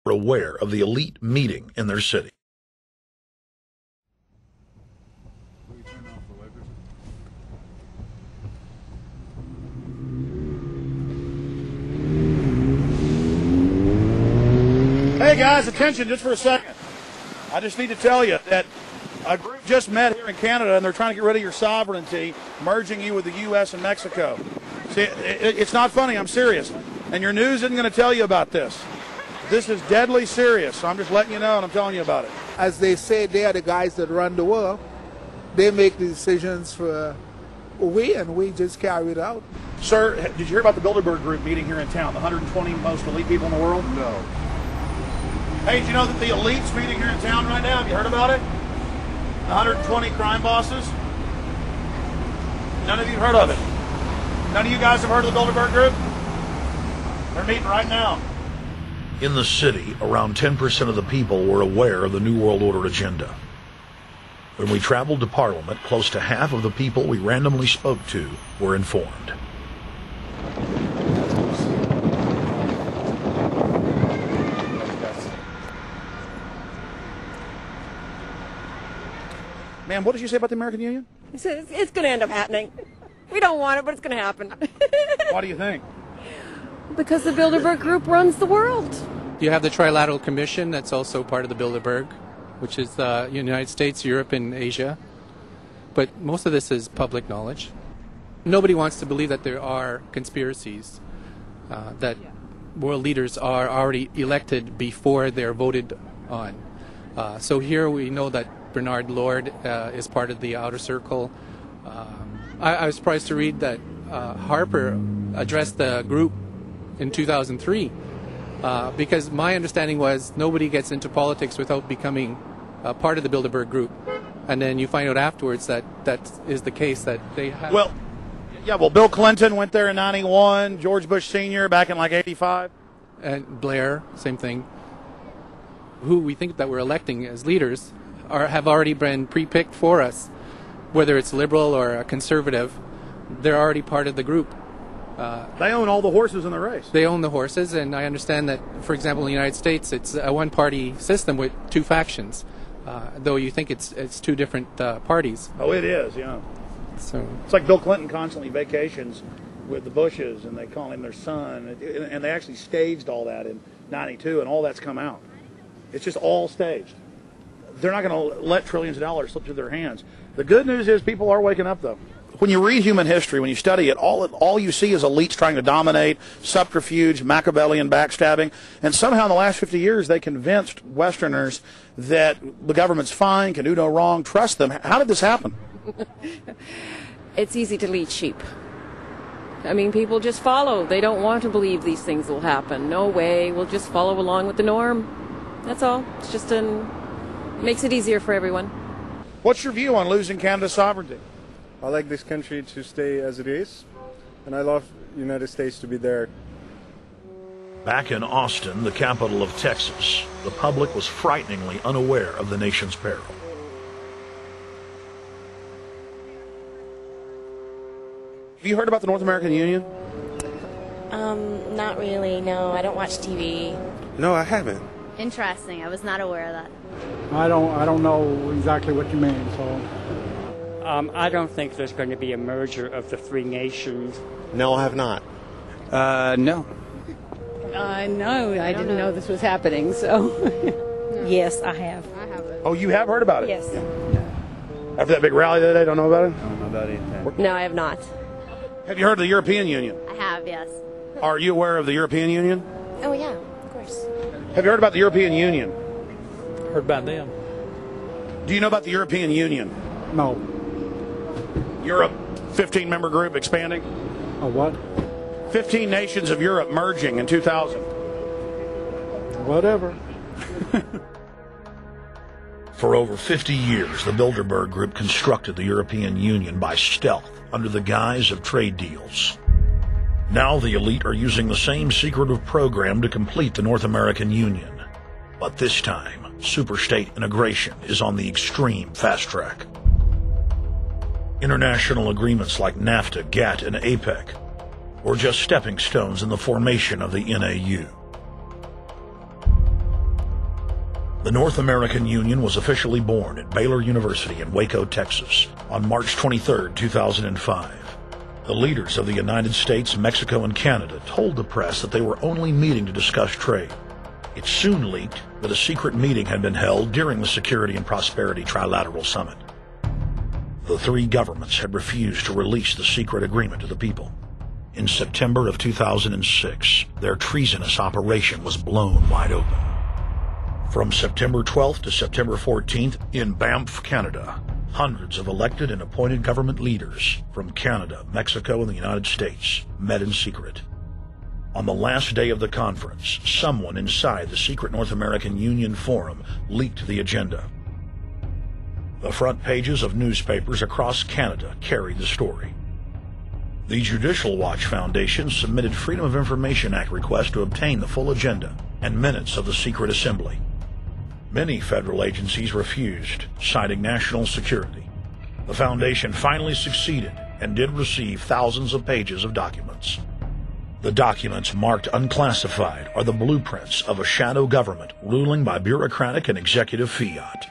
were aware of the elite meeting in their city. Hey guys, attention just for a second. I just need to tell you that a group just met here in Canada and they're trying to get rid of your sovereignty, merging you with the U.S. and Mexico. See, it's not funny, I'm serious. And your news isn't going to tell you about this. This is deadly serious, so I'm just letting you know and I'm telling you about it. As they say, they are the guys that run the world. They make the decisions for we, and we just carry it out. Sir, did you hear about the Bilderberg Group meeting here in town, the 120 most elite people in the world? No. Hey, did you know that the elite's meeting here in town right now? Have you heard about it? 120 crime bosses? None of you heard of it. None of you guys have heard of the Bilderberg Group? They're meeting right now. In the city, around 10% of the people were aware of the New World Order agenda. When we traveled to Parliament, close to half of the people we randomly spoke to were informed. Ma'am, what did you say about the American Union? It's going to end up happening. We don't want it, but it's going to happen. Why do you think? Because the Bilderberg Group runs the world. You have the Trilateral Commission that's also part of the Bilderberg, which is the United States, Europe, and Asia. But most of this is public knowledge. Nobody wants to believe that there are conspiracies, that world leaders are already elected before they're voted on. So here we know that Bernard Lord is part of the outer circle. I was surprised to read that Harper addressed the group in 2003 because my understanding was nobody gets into politics without becoming part of the Bilderberg Group. And then you find out afterwards that that is the case, that they have... Well, Bill Clinton went there in 91, George Bush Sr. back in like 85. And Blair, same thing. Who we think that we're electing as leaders have already been pre-picked for us. Whether it's liberal or a conservative, they're already part of the group. They own all the horses in the race. They own the horses, and I understand that, for example, in the United States, it's a one-party system with two factions, though you think it's two different parties. Oh, it is, yeah. So it's like Bill Clinton constantly vacations with the Bushes, and they call him their son, and they actually staged all that in 92, and all that's come out. It's just all staged. They're not going to let trillions of dollars slip through their hands. The good news is people are waking up, though. When you read human history, when you study it, all you see is elites trying to dominate, subterfuge, Machiavellian backstabbing, and somehow in the last 50 years they convinced Westerners that the government's fine, can do no wrong, trust them. How did this happen? It's easy to lead sheep. I mean, people just follow. They don't want to believe these things will happen. No way. We'll just follow along with the norm. That's all. It's just makes it easier for everyone. What's your view on losing Canada's sovereignty? I like this country to stay as it is, and I love the United States to be there. Back in Austin, the capital of Texas, the public was frighteningly unaware of the nation's peril. Have you heard about the North American Union? Not really, no. I don't watch TV. No, I haven't. Interesting. I was not aware of that. I don't know exactly what you mean, so... I don't think there's going to be a merger of the three nations. No, I have not. No. No, I didn't know this was happening, so... Yes, I have. Oh, you have heard about it? Yes. After that big rally the other day, don't know about it? I don't know about anything. No, I have not. Have you heard of the European Union? I have, yes. Are you aware of the European Union? Oh, yeah, of course. Have you heard about the European Union? Heard about them. Do you know about the European Union? No. Europe, 15-member group expanding. A what? 15 nations of Europe merging in 2000. Whatever. For over 50 years, the Bilderberg Group constructed the European Union by stealth under the guise of trade deals. Now the elite are using the same secretive program to complete the North American Union. But this time, superstate integration is on the extreme fast track. International agreements like NAFTA, GATT, and APEC were just stepping stones in the formation of the NAU. The North American Union was officially born at Baylor University in Waco, Texas, on March 23, 2005. The leaders of the United States, Mexico, and Canada told the press that they were only meeting to discuss trade. It soon leaked that a secret meeting had been held during the Security and Prosperity Trilateral Summit. The three governments had refused to release the secret agreement to the people. In September of 2006, their treasonous operation was blown wide open. From September 12th to September 14th, in Banff, Canada, hundreds of elected and appointed government leaders from Canada, Mexico, and the United States met in secret. On the last day of the conference, someone inside the secret North American Union Forum leaked the agenda. The front pages of newspapers across Canada carried the story. The Judicial Watch Foundation submitted Freedom of Information Act requests to obtain the full agenda and minutes of the secret assembly. Many federal agencies refused, citing national security. The foundation finally succeeded and did receive thousands of pages of documents. The documents marked unclassified are the blueprints of a shadow government ruling by bureaucratic and executive fiat.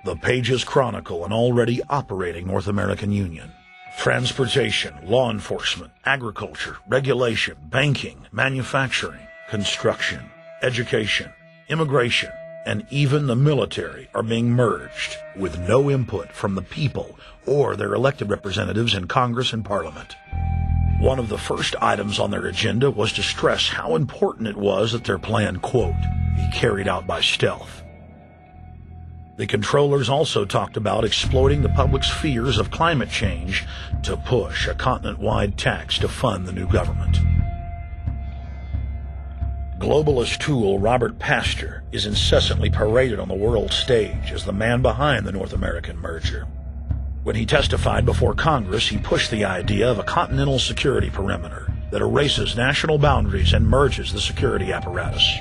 The pages chronicle an already operating North American Union. Transportation, law enforcement, agriculture, regulation, banking, manufacturing, construction, education, immigration, and even the military are being merged with no input from the people or their elected representatives in Congress and Parliament. One of the first items on their agenda was to stress how important it was that their plan, quote, be carried out by stealth. The controllers also talked about exploiting the public's fears of climate change to push a continent-wide tax to fund the new government. Globalist tool Robert Pastor is incessantly paraded on the world stage as the man behind the North American merger. When he testified before Congress, he pushed the idea of a continental security perimeter that erases national boundaries and merges the security apparatus.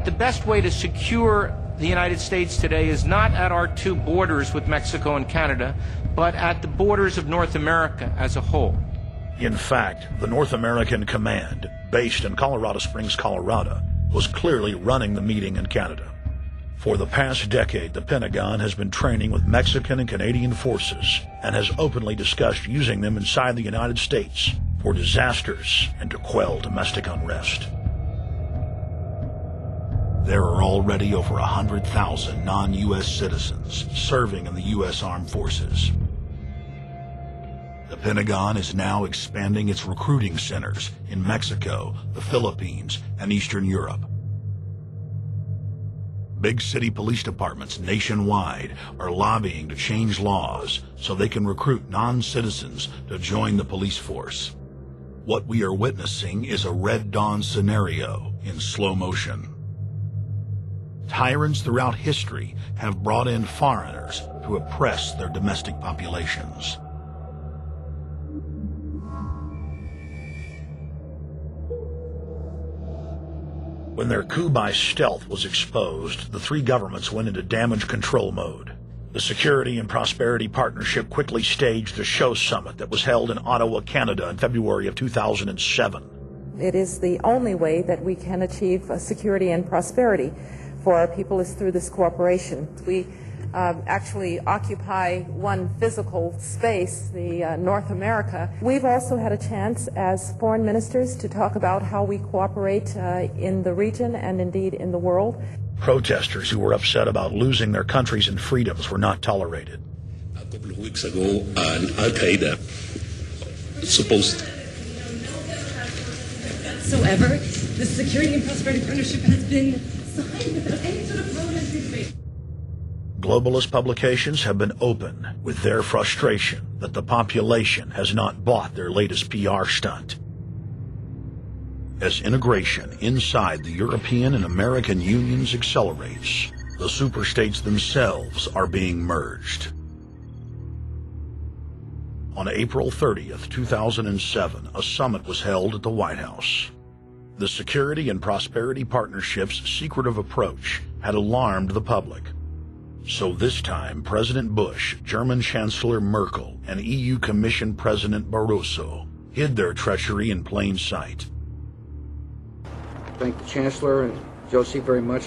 The best way to secure the United States today is not at our two borders with Mexico and Canada, but at the borders of North America as a whole. In fact, the North American Command, based in Colorado Springs, Colorado, was clearly running the meeting in Canada. For the past decade, the Pentagon has been training with Mexican and Canadian forces and has openly discussed using them inside the United States for disasters and to quell domestic unrest. There are already over 100,000 non-U.S. citizens serving in the U.S. Armed Forces. The Pentagon is now expanding its recruiting centers in Mexico, the Philippines, and Eastern Europe. Big city police departments nationwide are lobbying to change laws so they can recruit non-citizens to join the police force. What we are witnessing is a Red Dawn scenario in slow motion. Tyrants throughout history have brought in foreigners to oppress their domestic populations. When their coup by stealth was exposed, the three governments went into damage control mode. The Security and Prosperity Partnership quickly staged a show summit that was held in Ottawa, Canada in February of 2007. It is the only way that we can achieve security and prosperity for our people is through this cooperation. We actually occupy one physical space, the North America. We've also had a chance as foreign ministers to talk about how we cooperate in the region and indeed in the world. Protesters who were upset about losing their countries and freedoms were not tolerated. A couple of weeks ago, Al-Qaeda supposed whatsoever. The Security and Prosperity Partnership has been signed without any sort of protest in faith. Globalist publications have been open with their frustration that the population has not bought their latest PR stunt. As integration inside the European and American unions accelerates, the superstates themselves are being merged. On April 30th, 2007, a summit was held at the White House. The Security and Prosperity Partnership's secretive approach had alarmed the public. So this time, President Bush, German Chancellor Merkel, and EU Commission President Barroso hid their treachery in plain sight. Thank the Chancellor and Josie very much